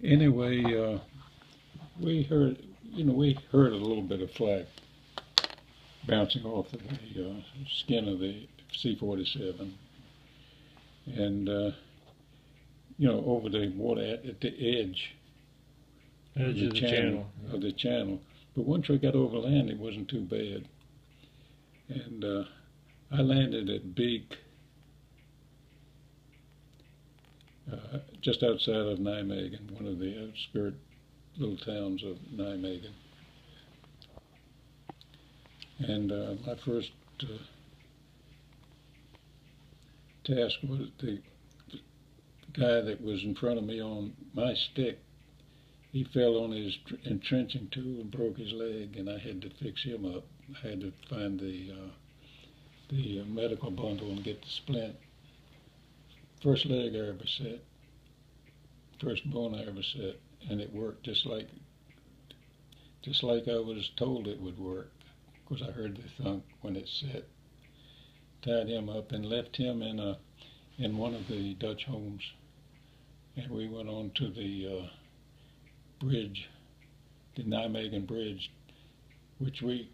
Anyway, we heard, we heard a little bit of flak bouncing off of the skin of the C-47, and over the water at the edge of the channel. But once we got over land, it wasn't too bad. And I landed at Beek, just outside of Nijmegen, one of the outskirt little towns of Nijmegen. And my first task was the guy that was in front of me on my stick. He fell on his entrenching tool and broke his leg, and I had to fix him up. I had to find the medical bundle and get the splint. First leg I ever set, first bone I ever set, and it worked just like I was told it would work, because I heard the thunk when it set. Tied him up and left him in one of the Dutch homes, and we went on to the bridge, the Nijmegen Bridge, which we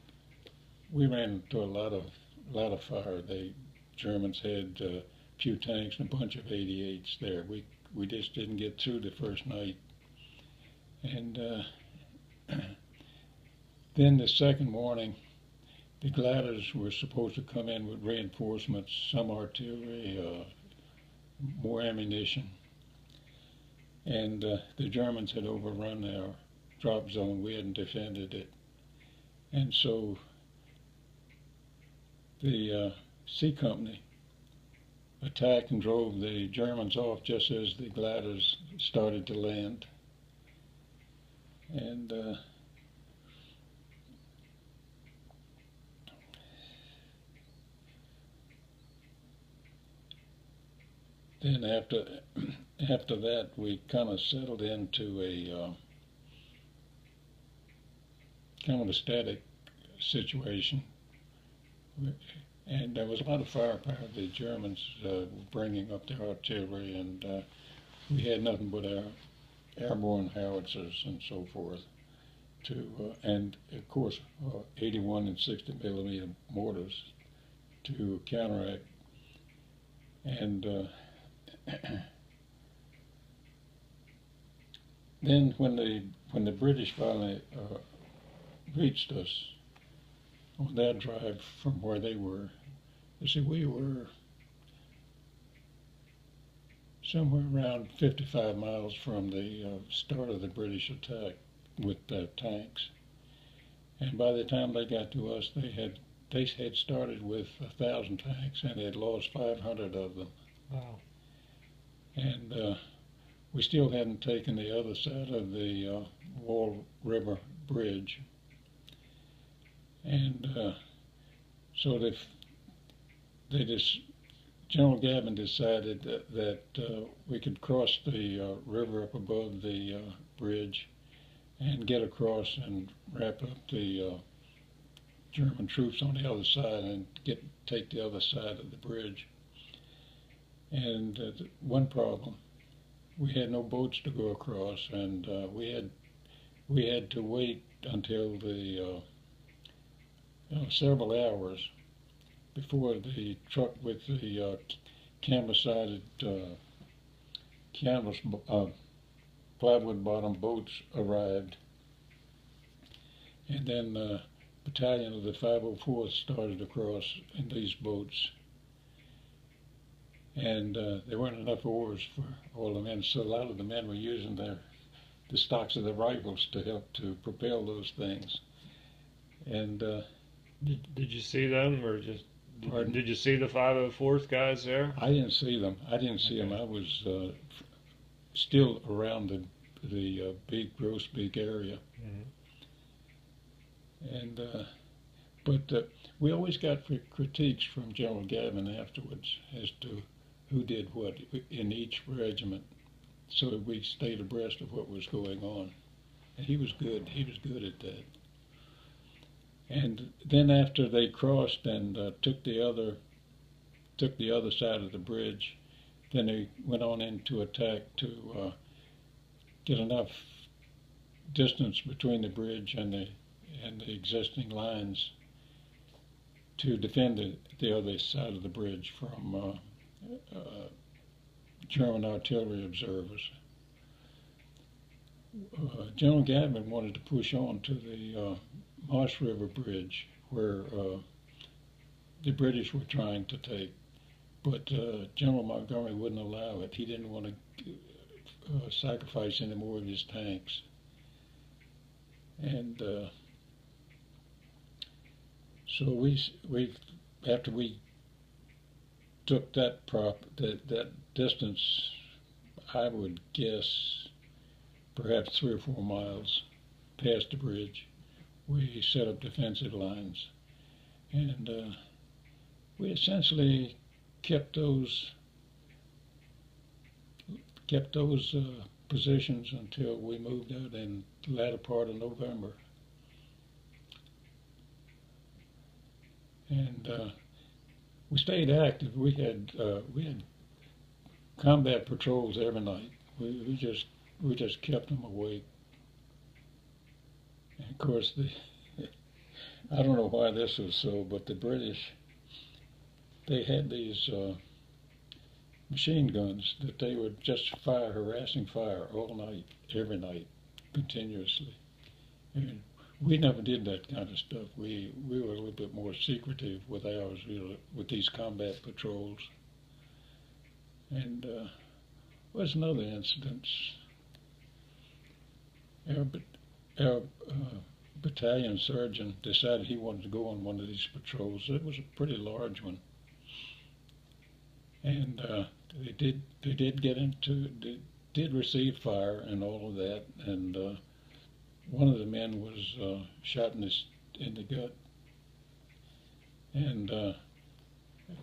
ran into a lot of fire. The Germans had a few tanks and a bunch of 88s there. We just didn't get through the first night, and then the second morning, the gliders were supposed to come in with reinforcements, some artillery, more ammunition. And the Germans had overrun our drop zone. We hadn't defended it. And so the C Company attacked and drove the Germans off just as the gliders started to land. And then after that, we kind of settled into a kind of a static situation, and there was a lot of firepower. The Germans were bringing up their artillery, and we had nothing but our airborne howitzers and so forth and of course 81 and 60 millimeter mortars to counteract. And then when the British finally reached us on that drive from where they were, you see, we were somewhere around 55 miles from the start of the British attack with tanks. And by the time they got to us, they had started with 1,000 tanks, and they had lost 500 of them. Wow. And we still hadn't taken the other side of the Wall River Bridge. And so General Gavin decided that we could cross the river up above the bridge and get across and wrap up the German troops on the other side and take the other side of the bridge. And one problem, we had no boats to go across, and we had to wait until the several hours before the truck with the canvas-sided plywood bottom boats arrived. And then a battalion of the 504th started across in these boats. And there weren't enough oars for all the men, so a lot of the men were using the stocks of the rifles to help to propel those things. And did you see them, or just pardon? Did you see the 504th guys there? I didn't see them. I was still around the Groesbeek area. Mm-hmm. And but we always got critiques from General Gavin afterwards as to who did what in each regiment, so that we stayed abreast of what was going on. And he was good. He was good at that. And then after they crossed and took the other side of the bridge, then they went on into attack to get enough distance between the bridge and the existing lines to defend the other side of the bridge from German artillery observers. General Gavin wanted to push on to the Marsh River Bridge, where the British were trying to take, but General Montgomery wouldn't allow it. He didn't want to sacrifice any more of his tanks. And so we after we took that distance, I would guess perhaps 3 or 4 miles past the bridge, we set up defensive lines, and we essentially kept those positions until we moved out in the latter part of November. And we stayed active. We had combat patrols every night. We just kept them awake. And of course, I don't know why this was so, but the British, they had these machine guns that they would just fire harassing fire all night, every night, continuously. And we never did that kind of stuff. We were a little bit more secretive with ours, with these combat patrols. And was another incident. Our battalion sergeant decided he wanted to go on one of these patrols. It was a pretty large one, and they did receive fire and all of that. And one of the men was shot in the gut. And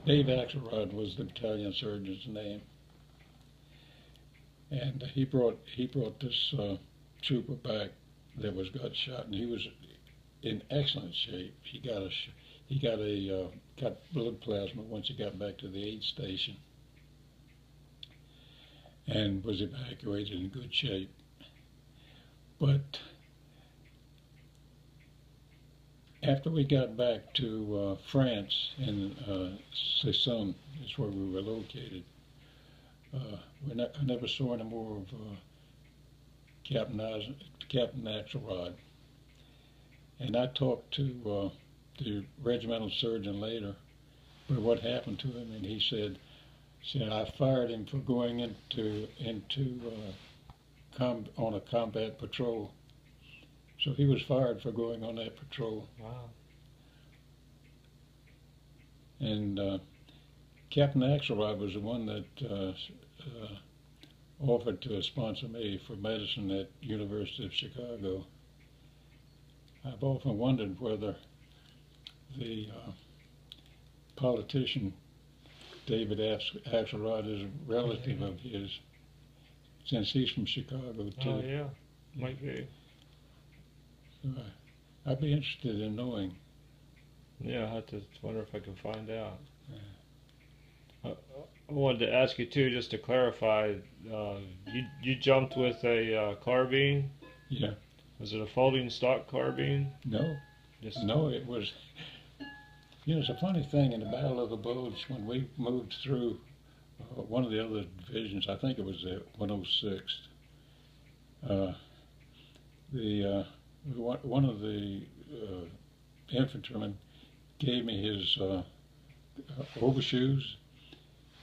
Dave Axelrod was the battalion sergeant's name. And he brought this trooper back that got shot, and he was in excellent shape. He got blood plasma once he got back to the aid station, and was evacuated in good shape. But after we got back to France, in Cesson is where we were located, I never saw any more of Captain Axelrod. And I talked to the regimental surgeon later about what happened to him, and he said I fired him for going on a combat patrol. So he was fired for going on that patrol. Wow. And Captain Axelrod was the one that offered to sponsor me for medicine at University of Chicago. I've often wondered whether the politician David Axelrod is a relative of his, since he's from Chicago too. Oh yeah, might be. So I'd be interested in knowing. Yeah, I have to wonder if I can find out. Yeah. I wanted to ask you too, just to clarify. You jumped with a carbine. Yeah. Was it a folding stock carbine? No. No, it was. It's a funny thing in the Battle of the Bulge when we moved through one of the other divisions. I think it was the 106th. One of the infantrymen gave me his overshoes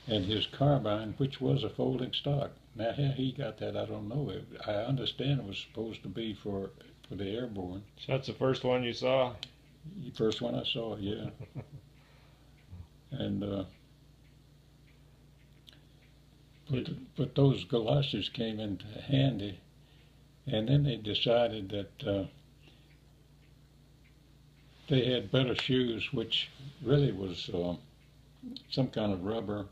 and his carbine, which was a folding stock. Now, how he got that, I don't know. I understand it was supposed to be for the Airborne. So that's the first one you saw? The first one I saw, yeah. And but those galoshes came into handy, and then they decided that they had better shoes, which really was some kind of rubber.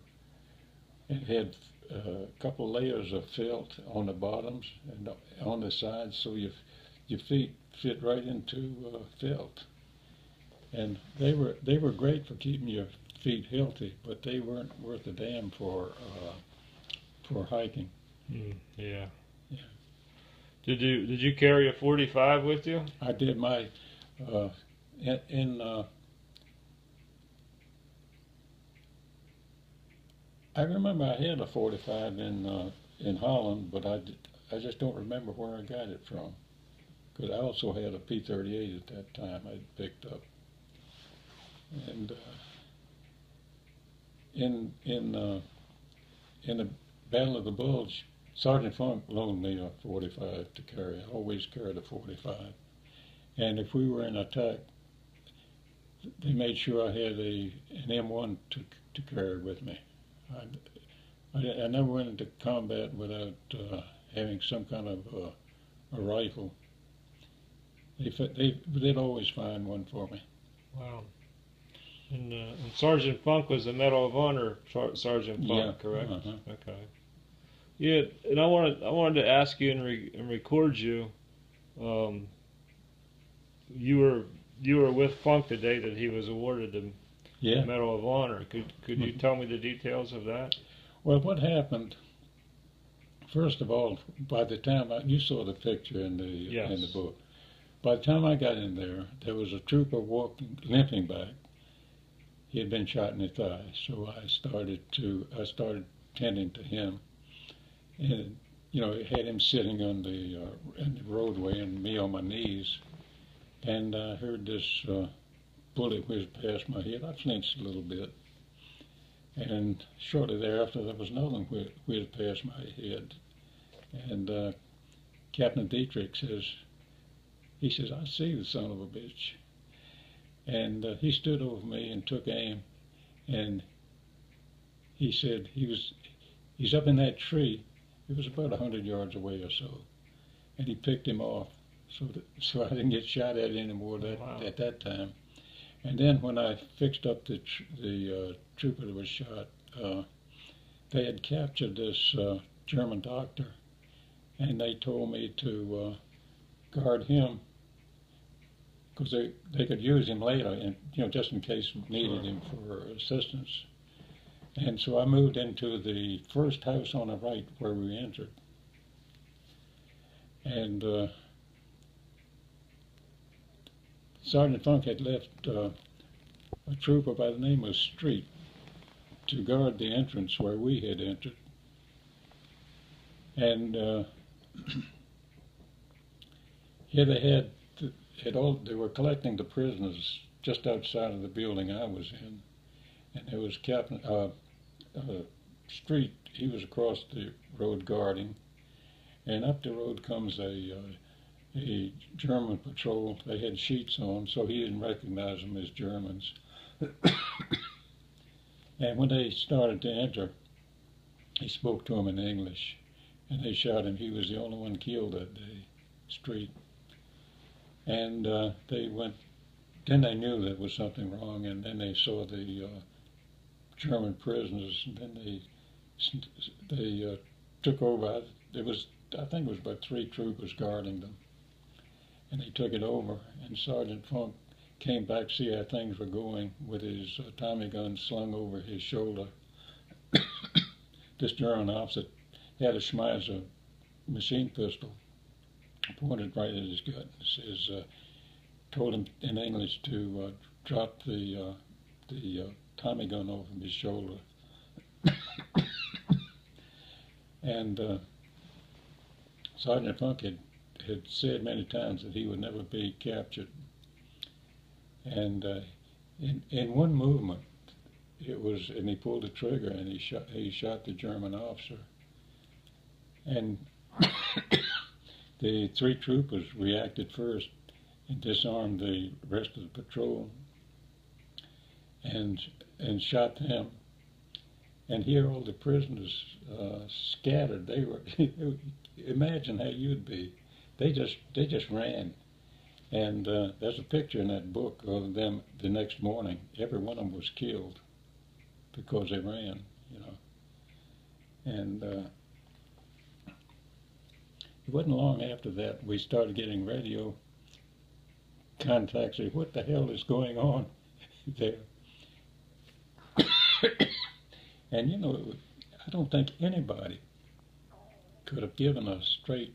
It had a couple layers of felt on the bottoms and on the sides, so your feet fit right into felt. And they were great for keeping your feet healthy, but they weren't worth a damn for hiking. Yeah. Yeah. Did you carry a 45 with you? I did my in I remember I had a 45 in Holland, but I just don't remember where I got it from. Because I also had a P-38 at that time I'd picked up. And in the Battle of the Bulge, Sergeant Funk loaned me a 45 to carry. I always carried a 45. And if we were in attack, they made sure I had an M1 to carry with me. I never went into combat without having some kind of a rifle. They'd always find one for me. Wow. And Sergeant Funk was the Medal of Honor Sergeant Funk, Yeah, correct? uh-huh. Okay. Yeah, and I wanted to ask you and record you. You were with Funk the day that he was awarded the Medal of Honor. Could you tell me the details of that? Well, what happened? First of all, by the time you saw the picture in the book, by the time I got in there was a trooper limping back. He had been shot in the thigh, so I started tending to him, and had him sitting on in the roadway and me on my knees, and I heard this bullet whiz past my head. I flinched a little bit, and shortly thereafter there was another one whiz past my head, and Captain Dietrich says, I see the son of a bitch. And he stood over me and took aim, and he said he's up in that tree. It was about 100 yards away or so, and he picked him off, so I didn't get shot at anymore at that time. And then when I fixed up the trooper that was shot, they had captured this German doctor, and they told me to guard him, because they could use him later, and just in case we needed him for assistance. And so I moved into the first house on the right where we entered, and Sergeant Funk had left a trooper by the name of Street to guard the entrance where we had entered, and here they were collecting the prisoners just outside of the building I was in, and there was Captain Street. He was across the road guarding, and up the road comes a German patrol. They had sheets on, so he didn't recognize them as Germans. And when they started to enter, he spoke to them in English, and they shot him. He was the only one killed that day, Street. And then they knew there was something wrong, and then they saw the German prisoners, and then they took over. I think it was about 3 troopers guarding them, and they took it over, and Sergeant Funk came back to see how things were going with his Tommy gun slung over his shoulder. This German officer had a Schmeisser machine pistol pointed right at his gut, and says, told him in English to drop the Tommy gun over his shoulder. And Sergeant Funk had said many times that he would never be captured. And in one movement, and he pulled the trigger, and he shot the German officer. And the 3 troopers reacted first and disarmed the rest of the patrol and shot them. And here all the prisoners scattered. They were imagine how you'd be. They just ran. And there's a picture in that book of them the next morning. Every one of them was killed because they ran, And it wasn't long after that we started getting radio contacts. What the hell is going on there? And I don't think anybody could have given a straight